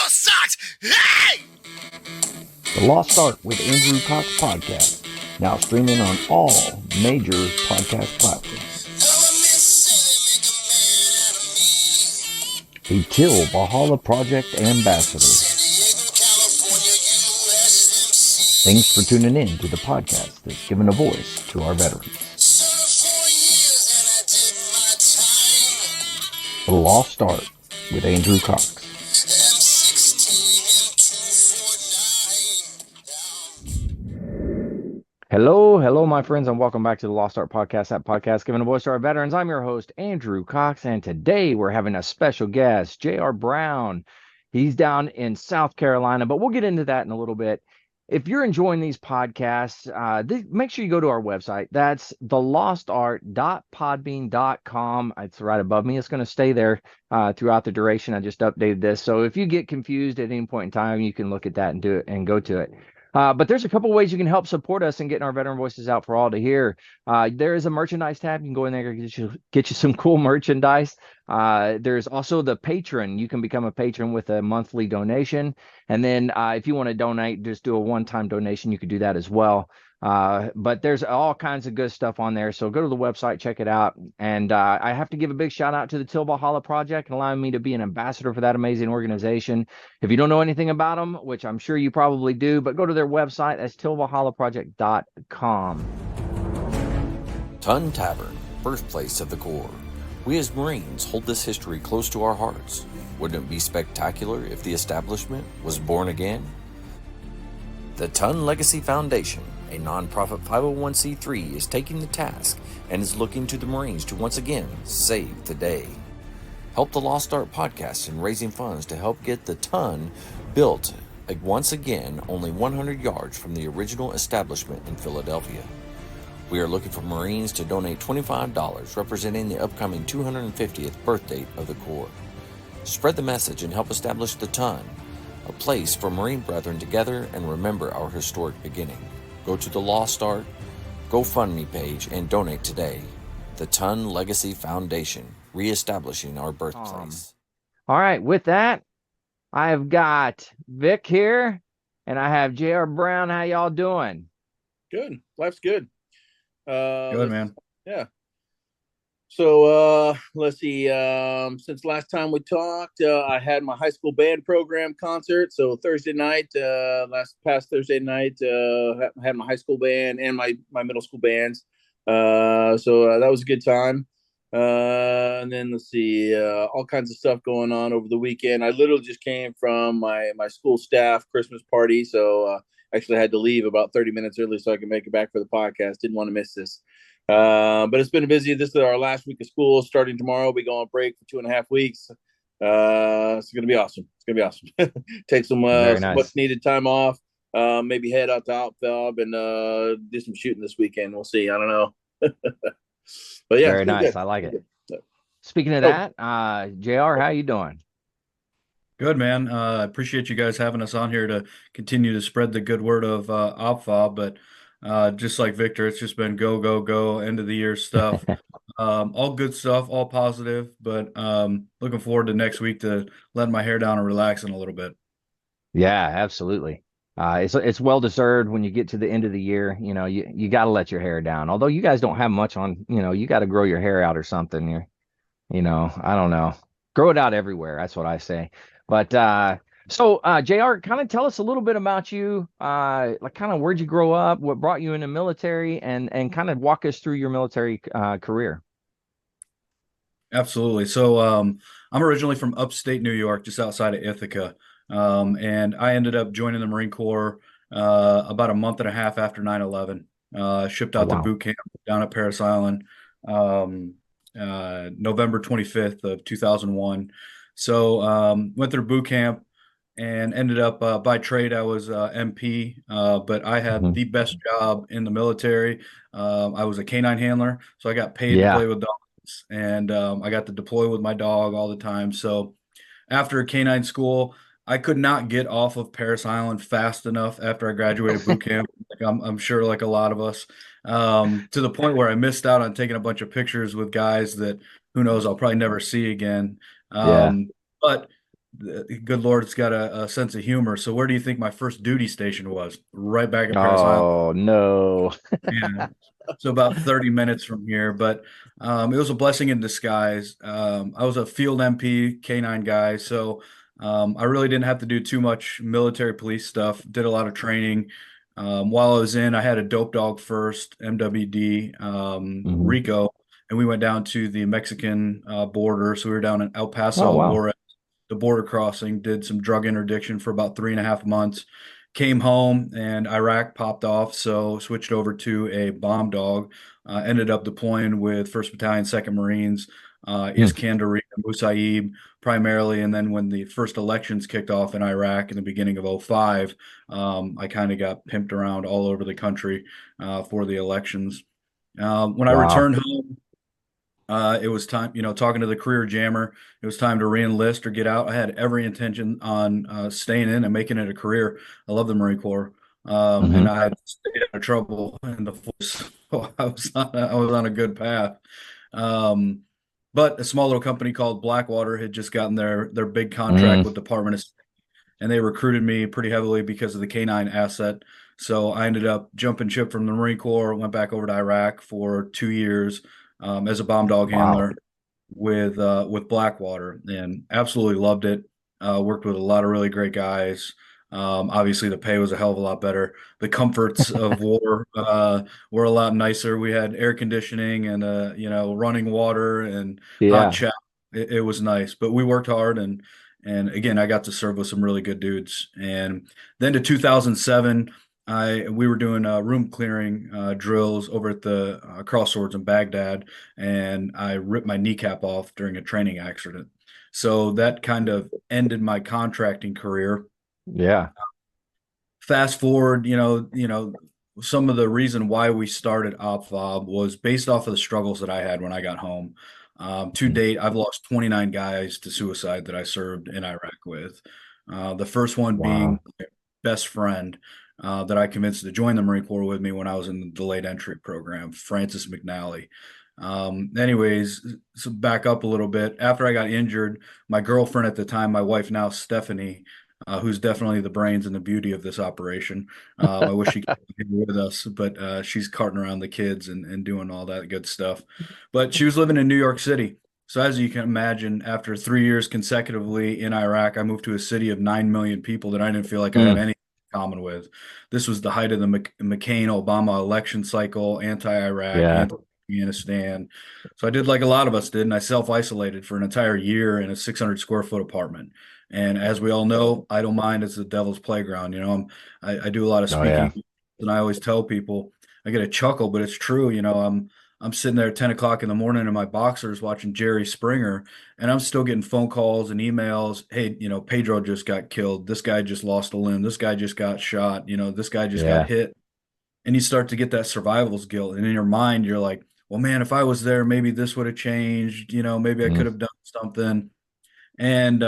your socks! Hey! The Lost Art with Andrew Cox podcast, now streaming on all major podcast platforms. A Till Valhalla Project ambassador. Thanks for tuning in to the podcast that's given a voice to our veterans. The Lost Art with Andrew Cox. Hello, my friends, and welcome back to the Lost Art Podcast, that podcast giving a voice to our veterans. I'm your host, Andrew Cox, and today we're having a special guest, J.R. Brown. He's down in South Carolina, but we'll get into that in a little bit. If you're enjoying these podcasts, make sure you go to our website. That's thelostart.podbean.com. It's right above me. It's going to stay there throughout the duration. I just updated this. So if you get confused at any point in time, you can look at that and do it and go to it. But there's a couple ways you can help support us in getting our veteran voices out for all to hear. There is a merchandise tab. You can go in there and get you some cool merchandise. There's also the patron. You can become a patron with a monthly donation. And then if you want to donate, just do a one-time donation. You could do that as well. But there's all kinds of good stuff on there. So go to the website, check it out. And I have to give a big shout out to the Till Valhalla Project and allowing me to be an ambassador for that amazing organization. If you don't know anything about them, which I'm sure you probably do, but go to their website. That's tillvalhallaproject.com. Ton Tavern, birthplace of the Corps. We as Marines hold this history close to our hearts. Wouldn't it be spectacular if the establishment was born again? The Ton Legacy Foundation, a nonprofit 501c3, is taking the task and is looking to the Marines to once again save the day. Help the Lost Art podcast in raising funds to help get the Ton built once again only 100 yards from the original establishment in Philadelphia. We are looking for Marines to donate $25 representing the upcoming 250th birthday of the Corps. Spread the message and help establish the Ton, a place for Marine brethren to gather and remember our historic beginning. Go to the Lost Art GoFundMe page and donate today. The Ton Legacy Foundation, reestablishing our birthplace. All right, with that, I've got Vic here, and I have J.R. Brown. How y'all doing? Good. Life's good. Good, man. Yeah. So let's see. Since last time we talked, I had my high school band program concert. So Thursday night, past Thursday night, I had my high school band and my middle school bands. So that was a good time. And then let's see, all kinds of stuff going on over the weekend. I literally just came from my school staff Christmas party. So actually I had to leave about 30 minutes early so I could make it back for the podcast. Didn't want to miss this. But it's been busy. This is our last week of school. Starting tomorrow, we go on break for 2.5 weeks. It's gonna be awesome. Take some much needed time off. Maybe head out to FOB and do some shooting this weekend. We'll see. I don't know. But yeah, very nice. Good. I like it. Speaking of that, JR, how you doing? Good, man. I appreciate you guys having us on here to continue to spread the good word of FOB. But just like Victor, it's just been go, end of the year stuff. All good stuff, all positive, but looking forward to next week to letting my hair down and relaxing a little bit. Yeah, absolutely. It's well deserved when you get to the end of the year. You know, you got to let your hair down. Although you guys don't have much on, you got to grow your hair out or something. I don't know. Grow it out everywhere. That's what I say. But so, JR, kind of tell us a little bit about you, like kind of where'd you grow up, what brought you in the military, and kind of walk us through your military career. Absolutely. So I'm originally from upstate New York, just outside of Ithaca, and I ended up joining the Marine Corps about a month and a half after 9/11. Shipped out to boot camp down at Parris Island, November 25th of 2001. So went through boot camp and ended up by trade I was MP, but I had the best job in the military. I was a canine handler, so I got paid to play with dogs, and I got to deploy with my dog all the time. So after canine school, I could not get off of Parris Island fast enough after I graduated boot camp. I'm sure like a lot of us, to the point where I missed out on taking a bunch of pictures with guys that who knows I'll probably never see again. But the good Lord's got a sense of humor. So where do you think my first duty station was? Right back at Paris Island. Oh no. Yeah. So about 30 minutes from here, but it was a blessing in disguise. I was a field MP K9 guy, so I really didn't have to do too much military police stuff. Did a lot of training. While I was in, I had a dope dog first, MWD, Mhm. Rico, and we went down to the Mexican border. So we were down in El Oh Paso, wow. Juarez, the border crossing, did some drug interdiction for about 3.5 months. Came home and Iraq popped off, so switched over to a bomb dog. Ended up deploying with 1st Battalion, 2nd Marines, Hmm. Iskandariya, Musaib primarily. And then when the first elections kicked off in Iraq in the beginning of '05, I kind of got pimped around all over the country for the elections. When I Wow. returned home, it was time, talking to the career jammer. It was time to re-enlist or get out. I had every intention on staying in and making it a career. I love the Marine Corps, and Hmm. I had stayed out of trouble in the force. So I was on a good path. Um, but a small little company called Blackwater had just gotten their big contract Mm. with Department of, and they recruited me pretty heavily because of the K9 asset. So I ended up jumping ship from the Marine Corps, went back over to Iraq for 2 years as a bomb dog Wow. handler with Blackwater, and absolutely loved it. Worked with a lot of really great guys. Obviously, the pay was a hell of a lot better. The comforts of war were a lot nicer. We had air conditioning and running water and hot Yeah. chow. It was nice, but we worked hard, and again, I got to serve with some really good dudes. And then to 2007. We were doing room clearing drills over at the Crossroads in Baghdad, and I ripped my kneecap off during a training accident. So that kind of ended my contracting career. Yeah. Fast forward, some of the reason why we started OpFob was based off of the struggles that I had when I got home. To Mhm. date, I've lost 29 guys to suicide that I served in Iraq with. The first one being Wow. my best friend that I convinced to join the Marine Corps with me when I was in the delayed entry program, Francis McNally. Anyways, so back up a little bit. After I got injured, my girlfriend at the time, my wife now, Stephanie, who's definitely the brains and the beauty of this operation. I wish she could be with us, but she's carting around the kids and doing all that good stuff. But she was living in New York City. So as you can imagine, after 3 years consecutively in Iraq, I moved to a city of 9 million people that I didn't feel like I had Mm. anything in common with. This was the height of the McCain-Obama election cycle, anti-Iraq, Yeah. anti-Afghanistan. So I did like a lot of us did, and I self-isolated for an entire year in a 600 square foot apartment. And as we all know, idle mind is the devil's playground. I do a lot of Oh yeah. speaking, and I always tell people, I get a chuckle, but it's true. I'm sitting there at 10 o'clock in the morning in my boxers watching Jerry Springer, and I'm still getting phone calls and emails. Hey, Pedro just got killed. This guy just lost a limb. This guy just got shot. This guy just got Yeah. hit. And you start to get that survival's guilt. And in your mind, you're like, well, man, if I was there, maybe this would have changed. Maybe I Mm. could have done something. And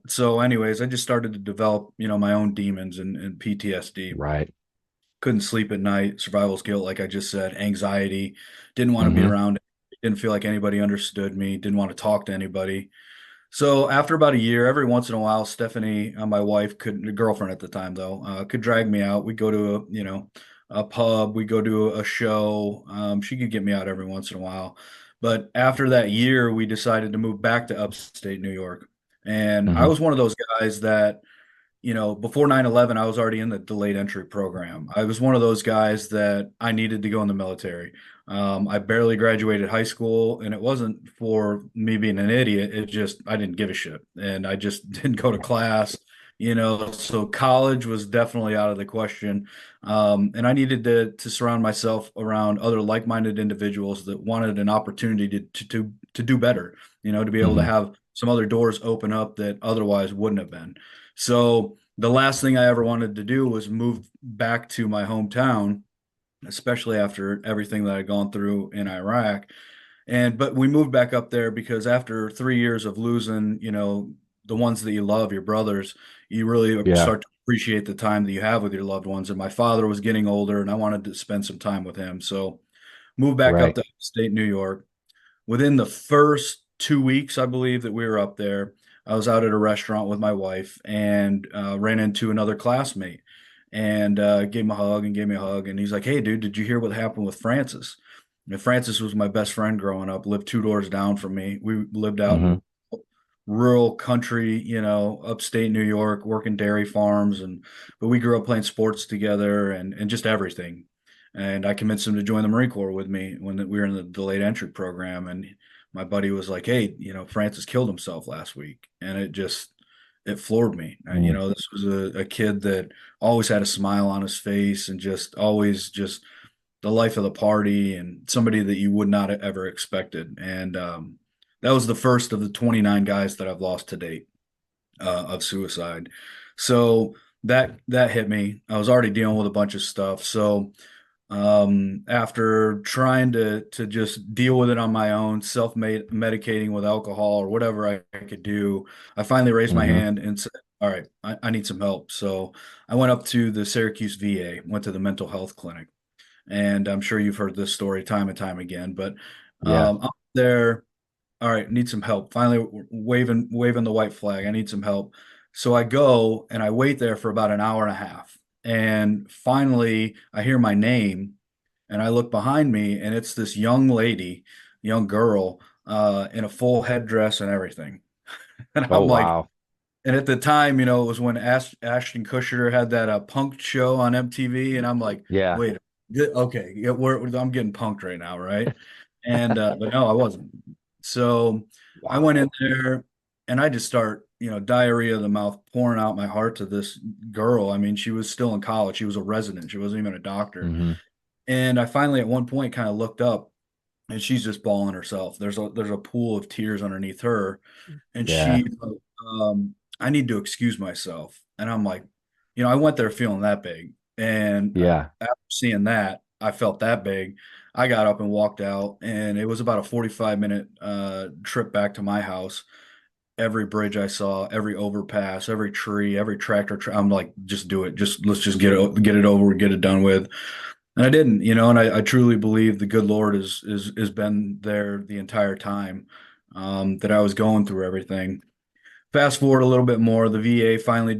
so, anyways, I just started to develop, my own demons and PTSD. Right. Couldn't sleep at night, survival's guilt, like I just said, anxiety, didn't want to be Hmm. around, didn't feel like anybody understood me, didn't want to talk to anybody. So after about a year, every once in a while, Stephanie, my wife, girlfriend at the time though, could drag me out. We'd go to a pub, we go to a show. She could get me out every once in a while. But after that year, we decided to move back to upstate New York. And I Hmm. was one of those guys that before 9/11, I was already in the delayed entry program. I was one of those guys that I needed to go in the military. I barely graduated high school, and it wasn't for me being an idiot. It just, I didn't give a shit. And I just didn't go to class, so college was definitely out of the question. And I needed to surround myself around other like-minded individuals that wanted an opportunity to do better, to be able to Hmm. have some other doors open up that otherwise wouldn't have been. So the last thing I ever wanted to do was move back to my hometown, especially after everything that I'd gone through in Iraq. But we moved back up there because after 3 years of losing, the ones that you love, your brothers, you really Yeah. start to appreciate the time that you have with your loved ones. And my father was getting older and I wanted to spend some time with him. So moved back up Right. to upstate New York. Within the first 2 weeks, I believe, that we were up there. I was out at a restaurant with my wife and ran into another classmate and gave him a hug and gave me a hug. And he's like, "Hey, dude, did you hear what happened with Francis?" And Francis was my best friend growing up, lived 2 doors down from me. We lived out Hmm. in rural country, upstate New York, working dairy farms, but we grew up playing sports together and just everything. And I convinced him to join the Marine Corps with me when we were in the delayed entry program. And my buddy was like, "Hey, Francis killed himself last week," and it floored me. This was a kid that always had a smile on his face and just always just the life of the party and somebody that you would not have ever expected. And that was the first of the 29 guys that I've lost to date of suicide. So that hit me. I was already dealing with a bunch of stuff. So after trying to just deal with it on my own, self-medicating with alcohol or whatever I could do, I finally raised my Hmm. hand and said, "All right, I need some help." So I went up to the Syracuse VA, went to the mental health clinic. And I'm sure you've heard this story time and time again, but Yeah. I'm there. All right, need some help. Finally, waving the white flag. I need some help. So I go and I wait there for about an hour and a half. And finally, I hear my name, and I look behind me, and it's this young lady, young girl, in a full headdress and everything. And Oh, I'm like, wow. and at the time, it was when Ashton Kutcher had that punk show on MTV, and I'm like, Yeah. wait, okay, yeah, I'm getting punked right now, right? And but no, I wasn't. So I went in Wow. there, and I just start, diarrhea of the mouth, pouring out my heart to this girl. I mean, she was still in college. She was a resident. She wasn't even a doctor. Hmm. And I finally, at one point, kind of looked up, and she's just bawling herself. There's a pool of tears underneath her, and Yeah. she I need to excuse myself. And I'm like, I went there feeling that big. And Yeah. after seeing that, I felt that big. I got up and walked out, and it was about a 45-minute trip back to my house. Every bridge I saw, every overpass, every tree, every I'm like, just do it. Let's just get it over, get it done with. And I didn't, and I truly believe the good Lord is been there the entire time that I was going through everything. Fast forward a little bit more, the VA finally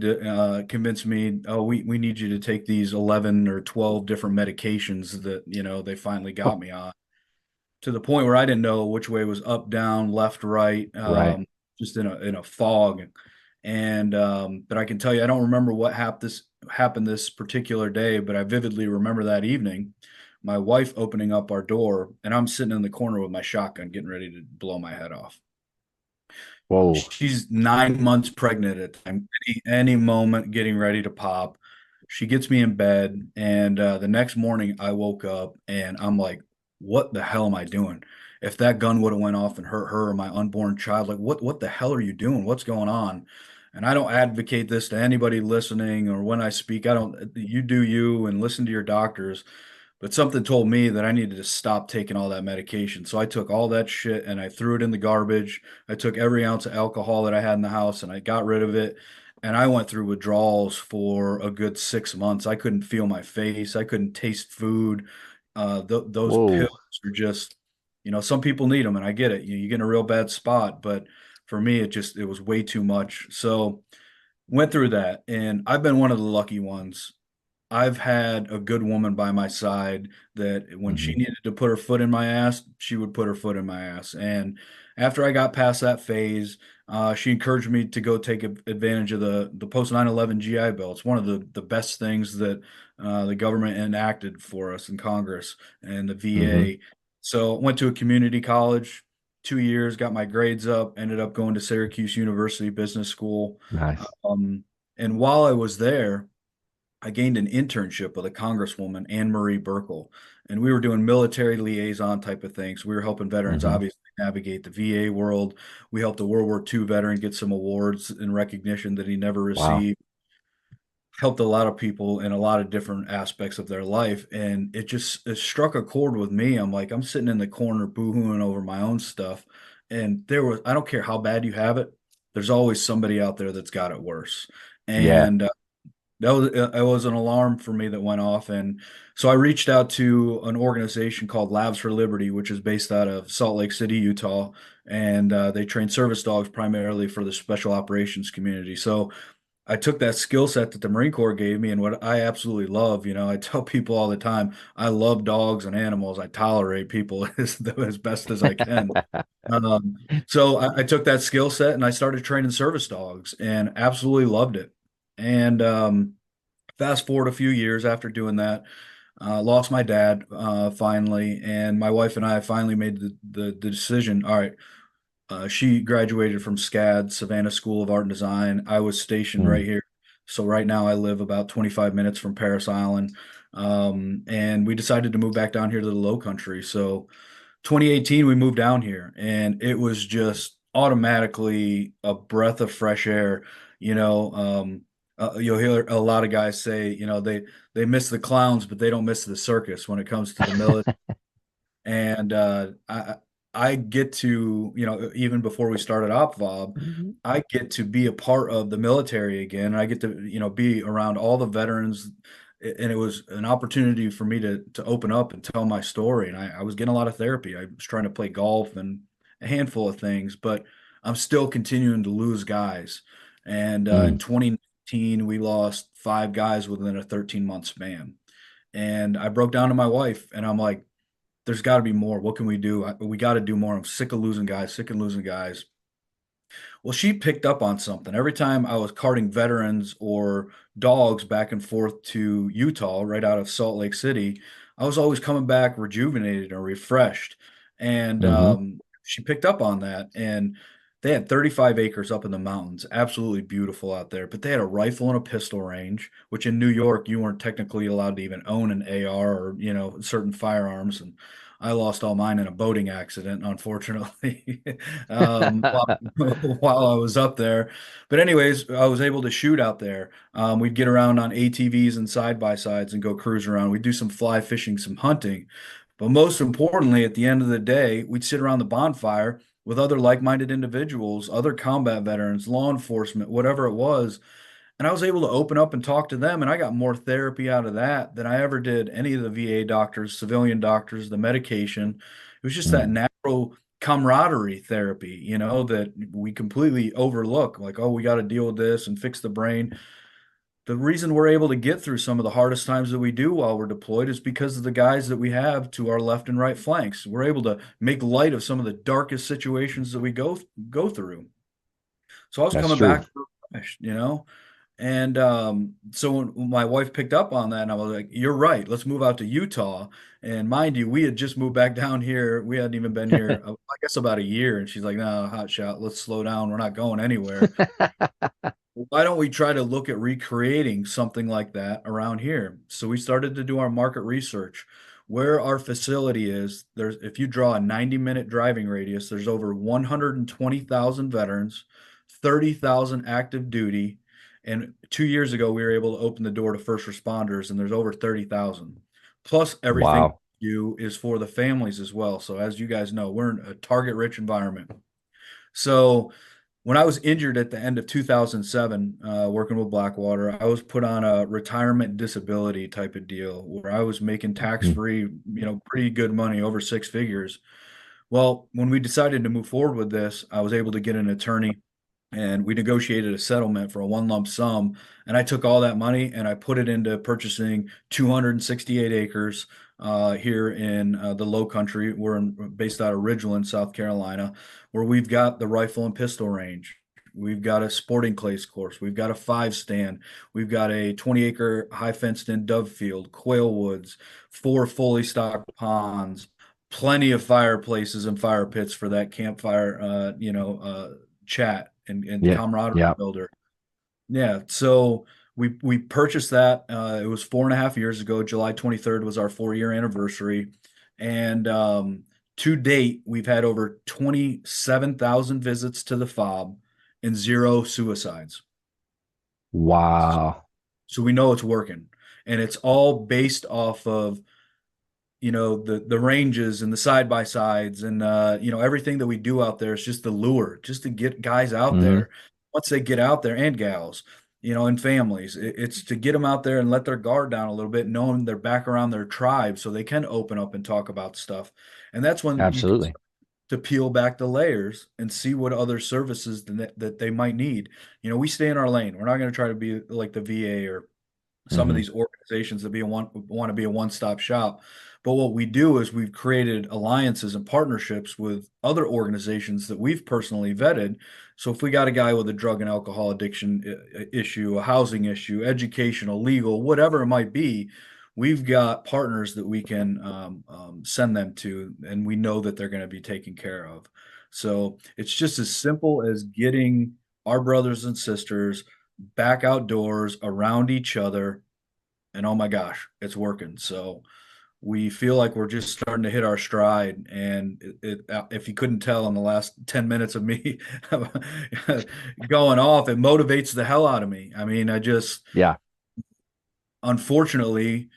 convinced me, "Oh, we need you to take these 11 or 12 different medications that, they finally got me on," to the point where I didn't know which way was up, down, left, right, Right. just in a fog. And but I can tell you, I don't remember what happened this particular day, but I vividly remember that evening, my wife opening up our door, and I'm sitting in the corner with my shotgun, getting ready to blow my head off. Whoa. She's 9 months pregnant at the time, any moment getting ready to pop. She gets me in bed, and the next morning I woke up and I'm like, what the hell am I doing? If that gun would have went off and hurt her or my unborn child, like what the hell are you doing? What's going on? And I don't advocate this to anybody listening or when I speak. I don't, you do you and listen to your doctors. But something told me that I needed to stop taking all that medication. So I took all that shit and I threw it in the garbage. I took every ounce of alcohol that I had in the house and I got rid of it. And I went through withdrawals for a good 6 months. I couldn't feel my face. I couldn't taste food. Those pills Whoa. are just, some people need them, and I get it. You get in a real bad spot, but for me, it was way too much. So went through that, and I've been one of the lucky ones. I've had a good woman by my side that when she Hmm. needed to put her foot in my ass, she would put her foot in my ass. And after I got past that phase, she encouraged me to go take advantage of the post 9/11 GI Bill. It's one of the best things that the government enacted for us in Congress and the Hmm. VA. So went to a community college, 2 years, got my grades up, ended up going to Syracuse University Business School. Nice. Um, and while I was there, I gained an internship with a congresswoman, Anne Marie Burkle, and we were doing military liaison type of things. We were helping veterans Hmm. obviously navigate the VA world. We helped a World War II veteran get some awards in recognition that he never Wow. received. Helped a lot of people in a lot of different aspects of their life, and it struck a chord with me. I'm like, I'm sitting in the corner boohooing over my own stuff, and I don't care how bad you have it, there's always somebody out there that's got it worse. Yeah. And That was it was an alarm for me that went off, and so I reached out to an organization called Labs for Liberty, which is based out of Salt Lake City, Utah, and they train service dogs primarily for the special operations community. So I took that skill set that the Marine Corps gave me and what I absolutely love. I tell people all the time, I love dogs and animals. I tolerate people as best as I can. Um, so I took that skill set and I started training service dogs and absolutely loved it. And fast forward a few years after doing that, lost my dad finally, and my wife and I finally made the decision. All right, she graduated from SCAD, Savannah School of Art and Design. I was stationed Mm, right here. So right now I live about 25 minutes from Paris Island. And we decided to move back down here to the Low Country. So 2018, we moved down here and it was just automatically a breath of fresh air. You know, you'll hear a lot of guys say, they miss the clowns, but they don't miss the circus when it comes to the military. And I get to, even before we started OpVob, I get to be a part of the military again. I get to, be around all the veterans, and it was an opportunity for me to open up and tell my story. And I was getting a lot of therapy. I was trying to play golf and a handful of things, but I'm still continuing to lose guys. And in mm. 2019, we lost 5 guys within a 13-month span. And I broke down to my wife, and I'm like, there's got to be more. What can we do? We got to do more. I'm sick of losing guys, sick of losing guys. Well, she picked up on something. Every time I was carting veterans or dogs back and forth to Utah, right out of Salt Lake City, I was always coming back rejuvenated or refreshed. And Mm-hmm. she picked up on that. And they had 35 acres up in the mountains, absolutely beautiful out there. But they had a rifle and a pistol range, which in New York, you weren't technically allowed to even own an AR or, certain firearms. And I lost all mine in a boating accident, unfortunately, while I was up there. But anyways, I was able to shoot out there. We'd get around on ATVs and side by sides and go cruise around. We'd do some fly fishing, some hunting. But most importantly, at the end of the day, we'd sit around the bonfire with other like-minded individuals, other combat veterans, law enforcement, whatever it was. And I was able to open up and talk to them, and I got more therapy out of that than I ever did any of the VA doctors, civilian doctors, the medication. It was just that Mm. natural camaraderie therapy, that we completely overlook. Like, oh, we got to deal with this and fix the brain. The reason we're able to get through some of the hardest times that we do while we're deployed is because of the guys that we have to our left and right flanks. We're able to make light of some of the darkest situations that we go through. So I was That's coming true. back refreshed. And so when my wife picked up on that, and I was like, "You're right. Let's move out to Utah." And mind you, we had just moved back down here. We hadn't even been here, I guess, about a year. And she's like, "No, hot shot. Let's slow down. We're not going anywhere. Why don't we try to look at recreating something like that around here?" So we started to do our market research. Where our facility is, if you draw a 90-minute driving radius, there's over 120,000 veterans, 30,000 active duty, and 2 years ago we were able to open the door to first responders, and there's over 30,000. Plus everything Wow. we do is for the families as well. So as you guys know, we're in a target-rich environment. So when I was injured at the end of 2007, working with Blackwater, I was put on a retirement disability type of deal where I was making Mm. tax-free, pretty good money, over 6 figures. Well, when we decided to move forward with this, I was able to get an attorney and we negotiated a settlement for a one lump sum. And I took all that money and I put it into purchasing 268 acres here in the Low Country. Based out of Ridgeland, South Carolina, where we've got the rifle and pistol range. We've got a sporting clays course. We've got a 5 stand. We've got a 20-acre high fenced in dove field, quail woods, 4 fully stocked ponds, plenty of fireplaces and fire pits for that campfire, chat and Yeah. camaraderie Yeah. builder. Yeah, so we purchased that. It was 4.5 years ago. July 23rd was our 4-year anniversary, and to date we've had over 27,000 visits to the FOB and 0 suicides. Wow. So we know it's working, and it's all based off of the ranges and the side by sides and everything that we do out there is just the lure, just to get guys out Hmm. there. Once they get out there, and gals, and families. It's to get them out there and let their guard down a little bit, knowing they're back around their tribe so they can open up and talk about stuff. And that's when you can Absolutely. start to peel back the layers and see what other services that they might need. We stay in our lane. We're not going to try to be like the VA or some of Hmm. these organizations that want to be a one-stop shop. But what we do is we've created alliances and partnerships with other organizations that we've personally vetted. So if we got a guy with a drug and alcohol addiction issue, a housing issue, educational, legal, whatever it might be, we've got partners that we can send them to, and we know that they're going to be taken care of. So it's just as simple as getting our brothers and sisters back outdoors around each other. And oh my gosh, it's working. So we feel like we're just starting to hit our stride. And if you couldn't tell in the last 10 minutes of me going off, it motivates the hell out of me. I mean, Yeah. unfortunately,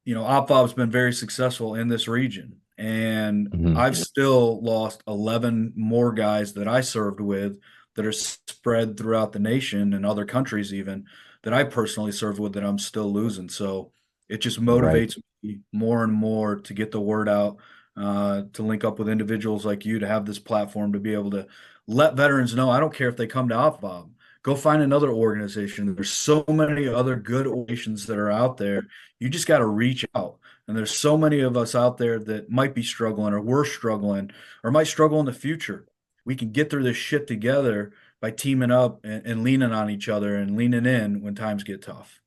OpFob's been very successful in this region. And Hmm. I've still lost 11 more guys that I served with that are spread throughout the nation and other countries, even that I personally served with, that I'm still losing. So it just Right. motivates me more and more to get the word out, to link up with individuals like you, to have this platform to be able to let veterans know. I don't care if they come to OpFob. Go find another organization. There's so many other good organizations that are out there. You just got to reach out. And there's so many of us out there that might be struggling, or we're struggling, or might struggle in the future. We can get through this shit together by teaming up and leaning on each other and leaning in when times get tough.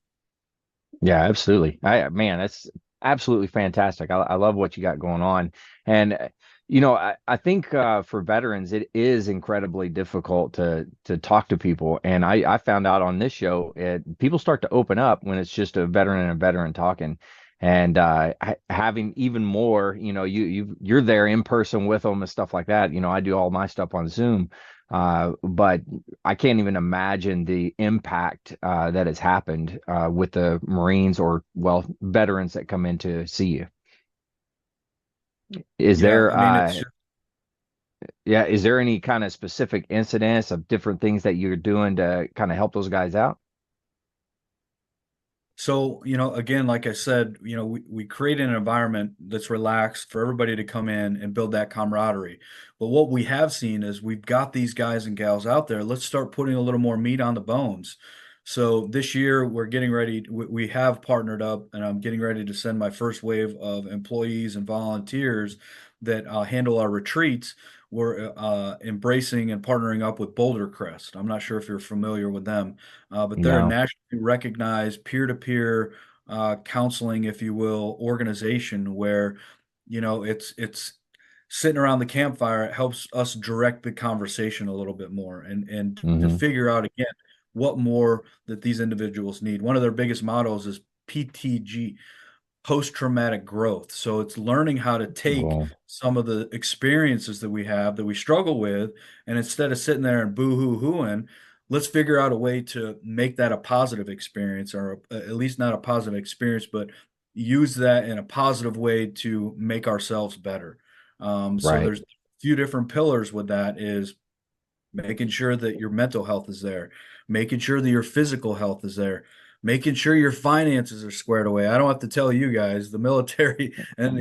Yeah, absolutely. Man, that's absolutely fantastic. I love what you got going on. And I think for veterans, it is incredibly difficult to talk to people. And I found out on this show, people start to open up when it's just a veteran and a veteran talking. And having even more, you're there in person with them and stuff like that. I do all my stuff on Zoom. But I can't even imagine the impact that has happened with the Marines, or, well, veterans that come in to see you. Is Yeah, there I mean, it's yeah, is there any kind of specific incidents of different things that you're doing to kind of help those guys out? so, again, like I said, we create an environment that's relaxed for everybody to come in and build that camaraderie. But what we have seen is we've got these guys and gals out there. Let's start putting a little more meat on the bones. So this year we're getting ready. We have partnered up, and I'm getting ready to send my first wave of employees and volunteers that handle our retreats. We're embracing and partnering up with Boulder Crest. I'm not sure if you're familiar with them, but they're a No. nationally recognized peer-to-peer counseling, if you will, organization where, it's sitting around the campfire. It helps us direct the conversation a little bit more, and to Hmm. figure out again what more that these individuals need. One of their biggest mottos is PTG, post-traumatic growth. So it's learning how to take Well, some of the experiences that we have that we struggle with, and instead of sitting there and boo-hoo-hooing, let's figure out a way to make that a positive experience, or at least not a positive experience, but use that in a positive way to make ourselves better. So right. there's a few different pillars with that: is making sure that your mental health is there, making sure that your physical health is there, making sure your finances are squared away. I don't have to tell you guys, the military, and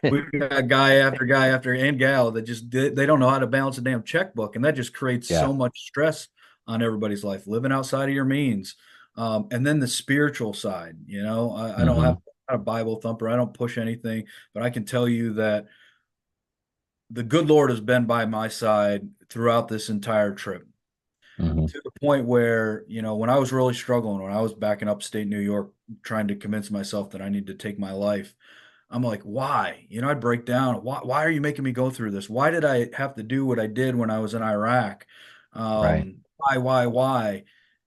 we've got guy after guy after and gal that just they don't know how to balance a damn checkbook, and that just creates Yeah. so much stress on everybody's life, living outside of your means. And then the spiritual side, I don't have Hmm. a Bible thumper. I don't push anything, but I can tell you that the good Lord has been by my side throughout this entire trip, Hmm. to the point where, when I was really struggling, when I was back in upstate New York, trying to convince myself that I need to take my life, I'm like, why? I'd break down. Why are you making me go through this? Why did I have to do what I did when I was in Iraq? Right. Why?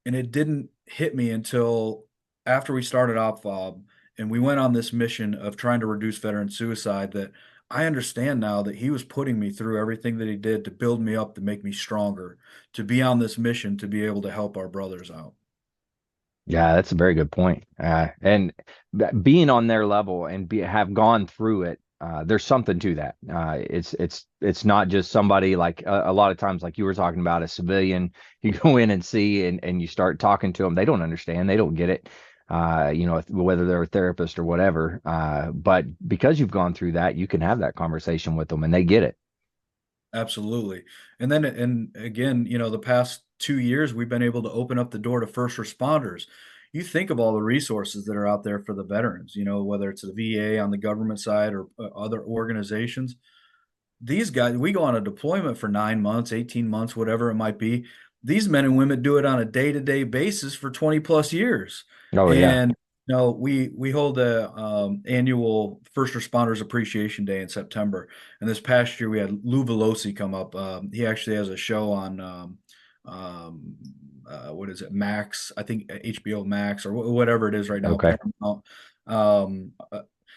And it didn't hit me until after we started OpFob and we went on this mission of trying to reduce veteran suicide, that I understand now that he was putting me through everything that he did to build me up, to make me stronger, to be on this mission, to be able to help our brothers out. Yeah, that's a very good point. And being on their level and have gone through it, there's something to that. It's not just somebody like a lot of times, like you were talking about, a civilian you go in and see, and you start talking to them. They don't understand. They don't get it. Whether they're a therapist or whatever. But because you've gone through that, you can have that conversation with them and they get it. Absolutely. And again, the past 2 years, we've been able to open up the door to first responders. You think of all the resources that are out there for the veterans, whether it's the VA on the government side or other organizations. These guys, we go on a deployment for 9 months, 18 months, whatever it might be. These men and women do it on a day-to-day basis for 20 plus years. Oh yeah. And we hold a annual First Responders Appreciation Day in September. And this past year we had Lou Velosi come up. He actually has a show on what is it, Max? I think HBO Max or whatever it is right now. Okay. Paramount.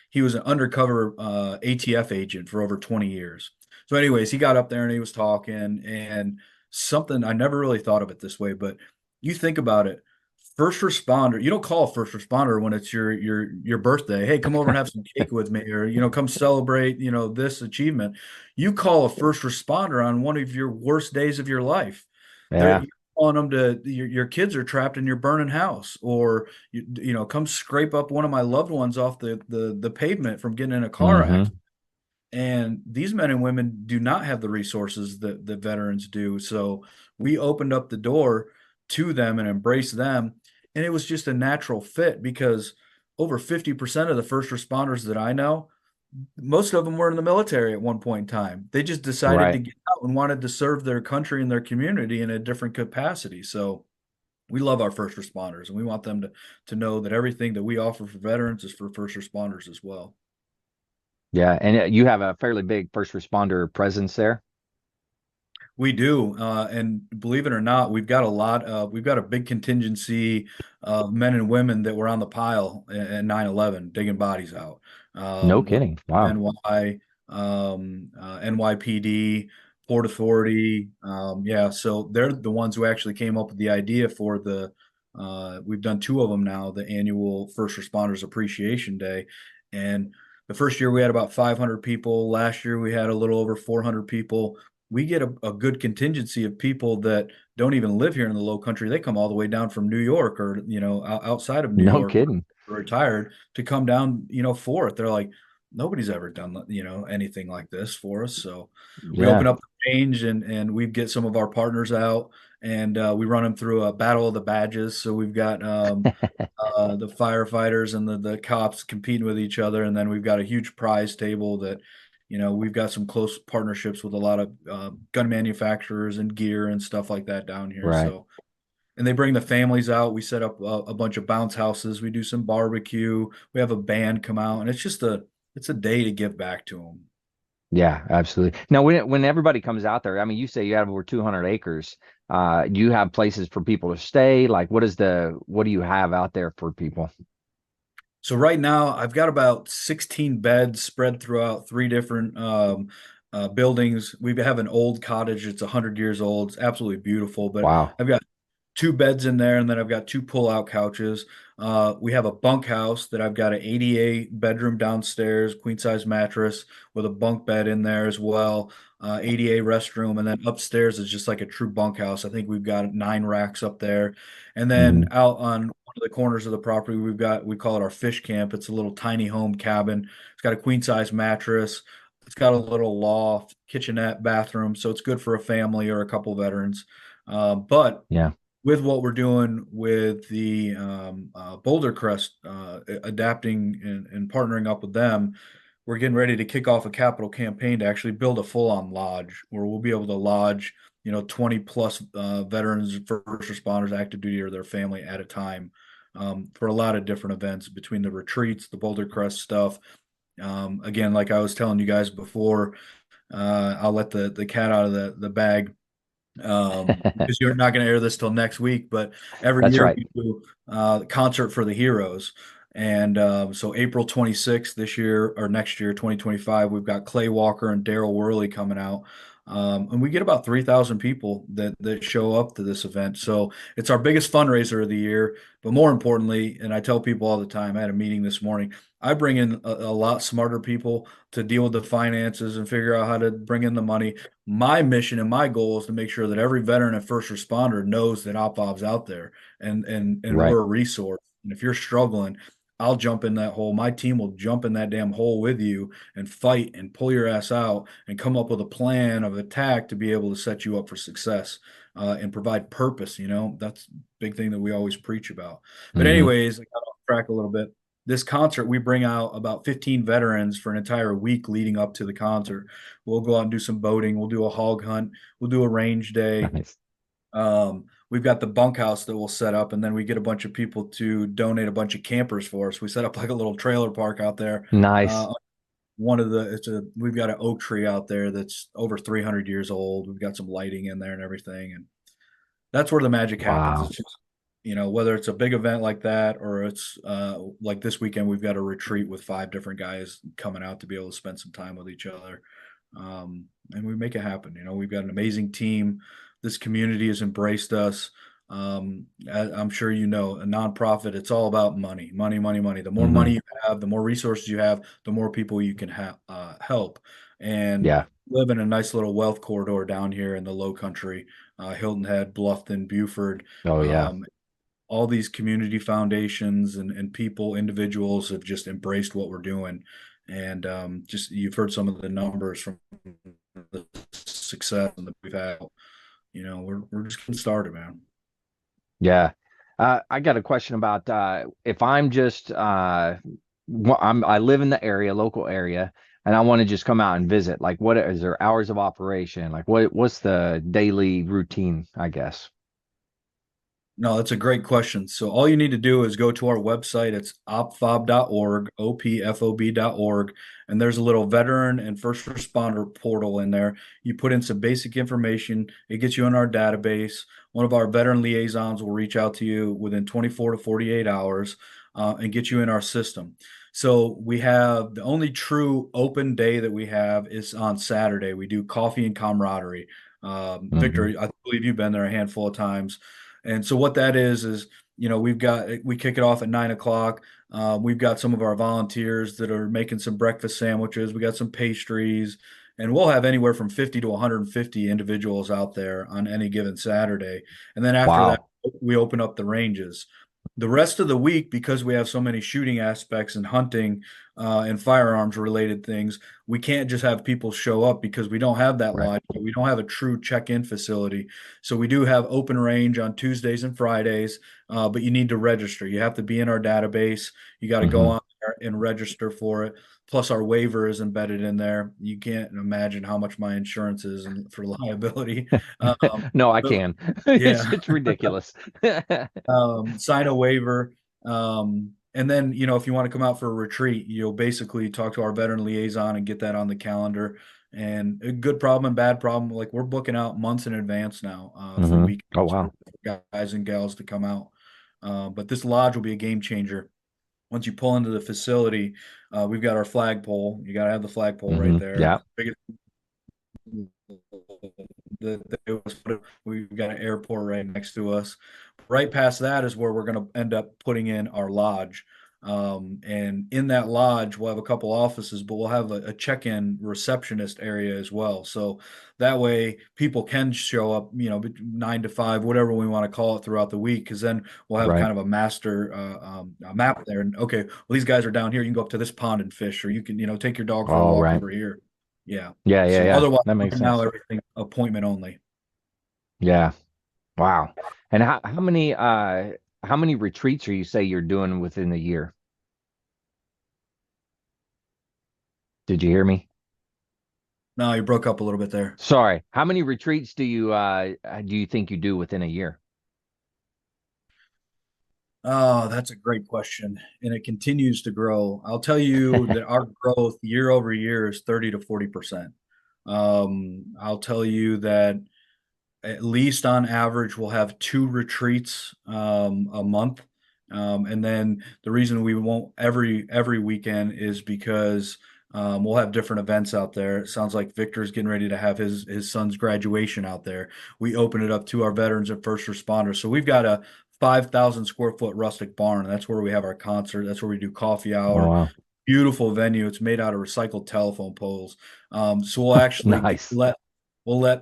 He was an undercover ATF agent for over 20 years. So anyways, he got up there and he was talking, and something I never really thought of it this way, but you think about it. First responder, you don't call a first responder when it's your birthday. Hey, come over and have some cake with me, or come celebrate, this achievement. You call a first responder on one of your worst days of your life. Yeah. You're calling them to your kids are trapped in your burning house, or come scrape up one of my loved ones off the pavement from getting in a car accident. And these men and women do not have the resources that the veterans do. So we opened up the door to them and embraced them. And it was just a natural fit because over 50% of the first responders that I know, most of them were in the military at one point in time. They just decided to get out and wanted to serve their country and their community in a different capacity. So we love our first responders, and we want them to know that everything that we offer for veterans is for first responders as well. Yeah. And you have a fairly big first responder presence there. We do. And believe it or not, we've got a big contingency of men and women that were on the pile at 9/11 digging bodies out. No kidding. Wow. NYPD, Port Authority. Yeah. So they're the ones who actually came up with the idea for we've done 2 of them now, the annual First Responders Appreciation Day. And the first year we had about 500 people. Last year we had a little over 400 people. We get a good contingency of people that don't even live here in the Low Country. They come all the way down from New York or, outside of New No York, kidding. retired, to come down, for it. They're like, nobody's ever done, anything like this for us. So we open up the range and we get some of our partners out, and we run them through a battle of the badges. So we've got the firefighters and the cops competing with each other. And then we've got a huge prize table that, we've got some close partnerships with a lot of gun manufacturers and gear and stuff like that down here. Right. So, and they bring the families out. We set up a bunch of bounce houses. We do some barbecue. We have a band come out, and it's a day to give back to them. Yeah, absolutely. Now, when everybody comes out there, I mean, you say you have over 200 acres. Do you have places for people to stay? Like, what do you have out there for people? So right now I've got about 16 beds spread throughout 3 different buildings. We have an old cottage. It's 100 years old. It's absolutely beautiful, but Wow. I've got 2 beds in there, and then I've got 2 pull-out couches. We have a bunkhouse that I've got an 88 bedroom downstairs, queen size mattress with a bunk bed in there as well, 88 restroom, and then upstairs is just like a true bunkhouse. I think we've got 9 racks up there, and then out on one of the corners of the property, we call it our fish camp. It's a little tiny home cabin. It's got a queen size mattress. It's got a little loft, kitchenette, bathroom, so it's good for a family or a couple veterans. But yeah, with what we're doing with the Boulder Crest, adapting and partnering up with them, we're getting ready to kick off a capital campaign to actually build a full-on lodge where we'll be able to lodge, 20 plus veterans, first responders, active duty, or their family at a time, for a lot of different events between the retreats, the Boulder Crest stuff. Again, like I was telling you guys before, I'll let the cat out of the bag. Because you're not going to air this till next week, but every That's year right. we do concert for the heroes. And so April 26th this year or next year, 2025, we've got Clay Walker and Daryl Worley coming out. And we get about 3,000 people that show up to this event. So it's our biggest fundraiser of the year. But more importantly, and I tell people all the time, I had a meeting this morning, I bring in a lot smarter people to deal with the finances and figure out how to bring in the money. My mission and my goal is to make sure that every veteran and first responder knows that OpFob's out there and Right. we're a resource. And if you're struggling, I'll jump in that hole. My team will jump in that damn hole with you and fight and pull your ass out and come up with a plan of attack to be able to set you up for success and provide purpose. That's a big thing that we always preach about. But Hmm. anyways, I got off track a little bit. This concert, we bring out about 15 veterans for an entire week leading up to the concert. We'll go out and do some boating. We'll do a hog hunt. We'll do a range day. Nice. We've got the bunkhouse that we'll set up, and then we get a bunch of people to donate a bunch of campers for us. We set up like a little trailer park out there. Nice. We've got an oak tree out there that's over 300 years old. We've got some lighting in there and everything, and that's where the magic happens. Wow. It's just, whether it's a big event like that or it's like this weekend, we've got a retreat with 5 different guys coming out to be able to spend some time with each other. And we make it happen. We've got an amazing team. This community has embraced us. I'm sure a nonprofit, it's all about money, money, money, money. The more Hmm. money you have, the more resources you have, the more people you can help. And Yeah. live in a nice little wealth corridor down here in the Low Country, Hilton Head, Bluffton, Buford. Oh, yeah. All these community foundations and individuals have just embraced what we're doing. And just you've heard some of the numbers from the success that we've had. We're just getting started, man. Yeah. I got a question about if I'm just I live in the area, local area, and I want to just come out and visit. Like, what is there hours of operation? Like, what's the daily routine, I guess? No, that's a great question. So all you need to do is go to our website. It's opfob.org, opfob.org, and there's a little veteran and first responder portal in there. You put in some basic information. It gets you in our database. One of our veteran liaisons will reach out to you within 24 to 48 hours and get you in our system. So we have the only true open day that we have is on Saturday. We do coffee and camaraderie. Hmm. Victor, I believe you've been there a handful of times. And so what that is, we kick it off at 9 o'clock. We've got some of our volunteers that are making some breakfast sandwiches. We got some pastries, and we'll have anywhere from 50 to 150 individuals out there on any given Saturday. And then after that, Wow. we open up the ranges. The rest of the week, because we have so many shooting aspects and hunting and firearms related things, we can't just have people show up because we don't have that Right. lodge. We don't have a true check-in facility. So we do have open range on Tuesdays and Fridays, but you need to register. You have to be in our database. You got to go Hmm. on there and register for it. Plus, our waiver is embedded in there. You can't imagine how much my insurance is for liability. No, I But can. yeah, It's ridiculous. sign a waiver. And then, if you want to come out for a retreat, you'll basically talk to our veteran liaison and get that on the calendar. And a good problem and bad problem, like we're booking out months in advance now for Hmm. Oh, weekends for wow. guys and gals to come out. But this lodge will be a game changer. Once you pull into the facility, we've got our flagpole. You got to have the flagpole right Hmm. there. Yeah. Biggest we've got an airport right next to us. Right past that is where we're going to end up putting in our lodge. And in that lodge, we'll have a couple offices, but we'll have a check-in receptionist area as well. So that way people can show up, 9 to 5, whatever we want to call it throughout the week. Cause then we'll have Right. kind of a master a map there. And okay, well, these guys are down here. You can go up to this pond and fish, or you can, take your dog for a All walk right. over here. Yeah. Yeah. Yeah. So Yeah. otherwise, That makes right now sense. everything appointment only. Yeah. Wow. And how many retreats are you say you're doing within the year? Did you hear me? No, you broke up a little bit there. Sorry. How many retreats do you think you do within a year? Oh, that's a great question. And it continues to grow. I'll tell you that our growth year over year is 30 to 40%. I'll tell you that at least on average, we'll have 2 retreats a month. And then the reason we won't every weekend is because We'll have different events out there. It sounds like Victor's getting ready to have his son's graduation out there. We open it up to our veterans and first responders. So we've got a 5,000 square foot rustic barn. That's where we have our concert. That's where we do coffee Oh, hour. wow. Beautiful venue. It's made out of recycled telephone poles. So we'll actually Nice. let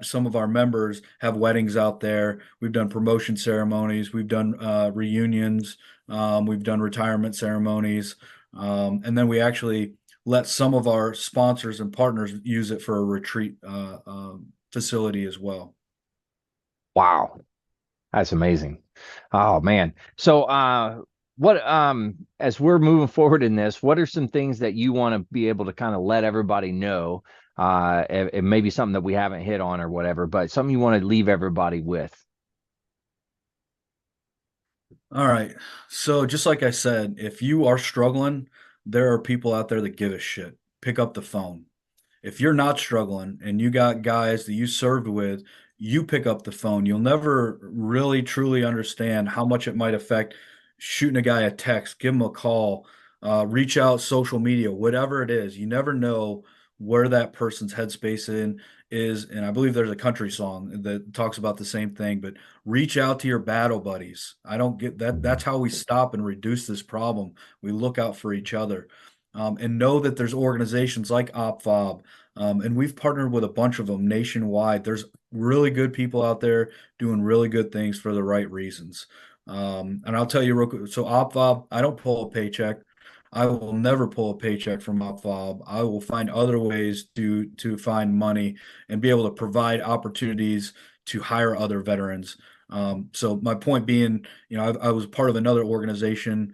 some of our members have weddings out there. We've done promotion ceremonies. We've done reunions. We've done retirement ceremonies. And then we actually let some of our sponsors and partners use it for a retreat facility as well. Wow. That's amazing. Oh man. So what as we're moving forward in this, what are some things that you want to be able to kind of let everybody know? It may be something that we haven't hit on or whatever, but something you want to leave everybody with. All right. So just like I said, if you are struggling, there are people out there that give a shit. Pick up the phone. If you're not struggling and you got guys that you served with, you pick up the phone. You'll never really truly understand how much it might affect shooting a guy a text, give him a call, reach out social media, whatever it is. You never know where that person's headspace in is. And I believe there's a country song that talks about the same thing, but reach out to your battle buddies. I don't get that. That's how we stop and reduce this problem. We look out for each other. And know that there's organizations like OpFob, and we've partnered with a bunch of them nationwide. There's really good people out there doing really good things for the right reasons. And I'll tell you real quick. So OpFob, I don't pull a paycheck. I will never pull a paycheck from OpFob. I will find other ways to find money and be able to provide opportunities to hire other veterans. So my point being, I was part of another organization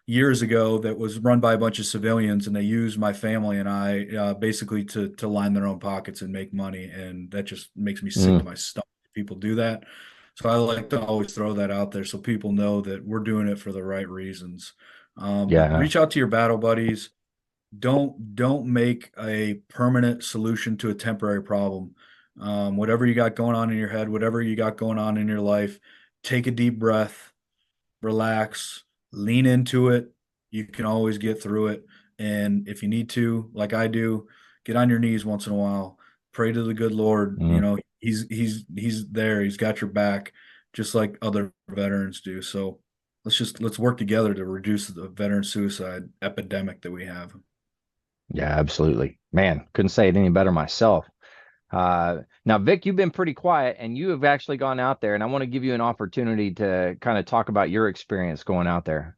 years ago that was run by a bunch of civilians, and they used my family and I basically to line their own pockets and make money, and that just makes me sick to Mm, my stomach if people do that. So I like to always throw that out there so people know that we're doing it for the right reasons. But yeah. reach out to your battle buddies. Don't make a permanent solution to a temporary problem. Whatever you got going on in your head, whatever you got going on in your life, take a deep breath, relax, lean into it. You can always get through it. And if you need to, like I do, get on your knees once in a while. Pray to the good Lord. Mm, He's there. He's got your back, just like other veterans do. So let's work together to reduce the veteran suicide epidemic that we have. yeah, absolutely. Man, couldn't say it any better myself. Now, Vic, you've been pretty quiet and you have actually gone out there, and I want to give you an opportunity to kind of talk about your experience going out there.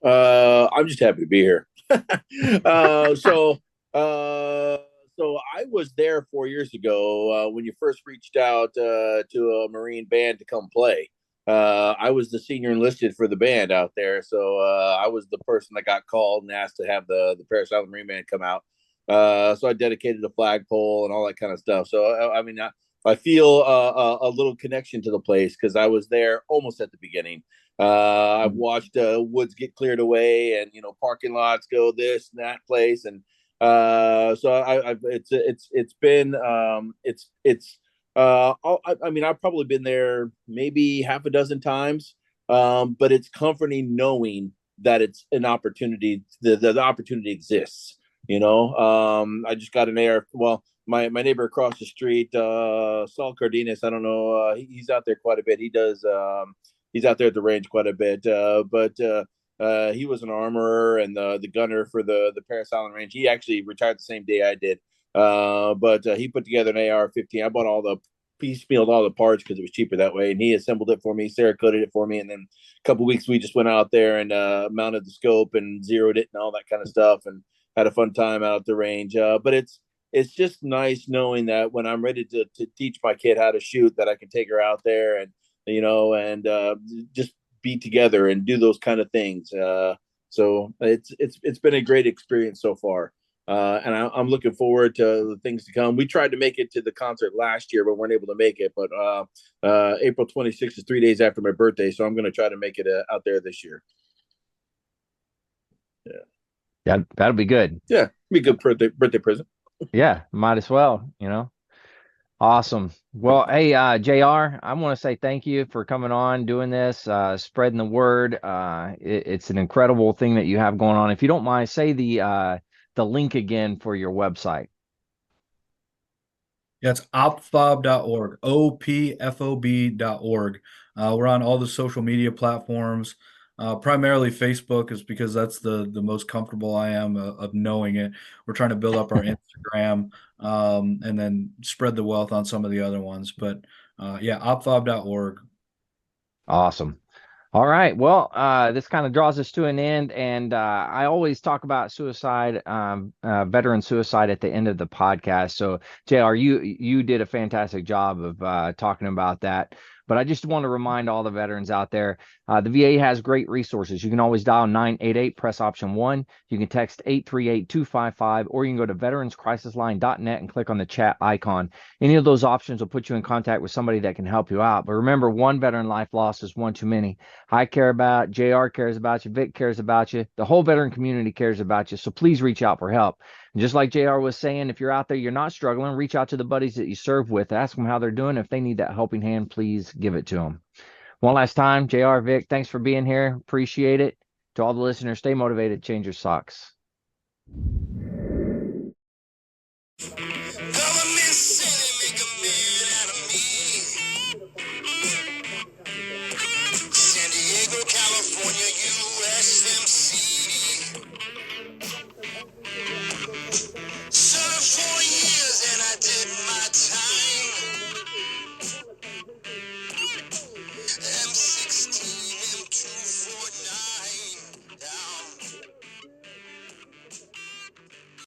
I'm just happy to be here. uh, so, uh, so I was there 4 years ago when you first reached out to a Marine band to come play. I was the senior enlisted for the band out there, so I was the person that got called and asked to have the Paris Island Marine Band come out. So I dedicated a flagpole and all that kind of stuff. So I mean, I feel a little connection to the place because I was there almost at the beginning. I've watched woods get cleared away, and parking lots go this and that place, and so I've it's been I mean, I've probably been there maybe half a dozen times, but it's comforting knowing that it's an opportunity. The opportunity exists. I just got an AR. Well, my neighbor across the street, Saul Cardenas. I don't know. He's out there quite a bit. He does. He's out there at the range quite a bit. But he was an armorer and the gunner for the Paris Island Range. He actually retired the same day I did. But he put together an AR-15. I bought all the piecemealed all the parts because it was cheaper that way, and he assembled it for me. Sarah coated it for me, and then a couple weeks we just went out there and mounted the scope and zeroed it and all that kind of stuff, and had a fun time out at the range. But it's just nice knowing that when I'm ready to teach my kid how to shoot, that I can take her out there and just be together and do those kind of things. So it's been a great experience so far. And I'm looking forward to the things to come. We tried to make it to the concert last year, but weren't able to make it. But April 26th is 3 days after my birthday, so I'm going to try to make it out there this year. Yeah. Yeah, that'll be good. Yeah, be a good birthday present. Yeah, might as well, Awesome. Well, hey, JR, I want to say thank you for coming on, doing this, spreading the word. It's an incredible thing that you have going on. If you don't mind, say the the link again for your website. Yeah, it's opfob.org, opfob.org. We're on all the social media platforms, primarily Facebook, is because that's the most comfortable I am of knowing it. We're trying to build up our Instagram, and then spread the wealth on some of the other ones. But yeah, opfob.org. Awesome. All right. Well, this kind of draws us to an end, and I always talk about suicide, veteran suicide at the end of the podcast. So, JR, you did a fantastic job of talking about that. But I just want to remind all the veterans out there, the VA has great resources. You can always dial 988, press option 1. You can text 838-255, or you can go to veteranscrisisline.net and click on the chat icon. Any of those options will put you in contact with somebody that can help you out. But remember, one veteran life lost is one too many. I care about, JR cares about you, Vic cares about you, the whole veteran community cares about you. So please reach out for help. And just like JR was saying, if you're out there, you're not struggling, reach out to the buddies that you serve with, ask them how they're doing. If they need that helping hand, please give it to them. One last time, JR, Vic, thanks for being here. Appreciate it. To all the listeners, stay motivated, change your socks.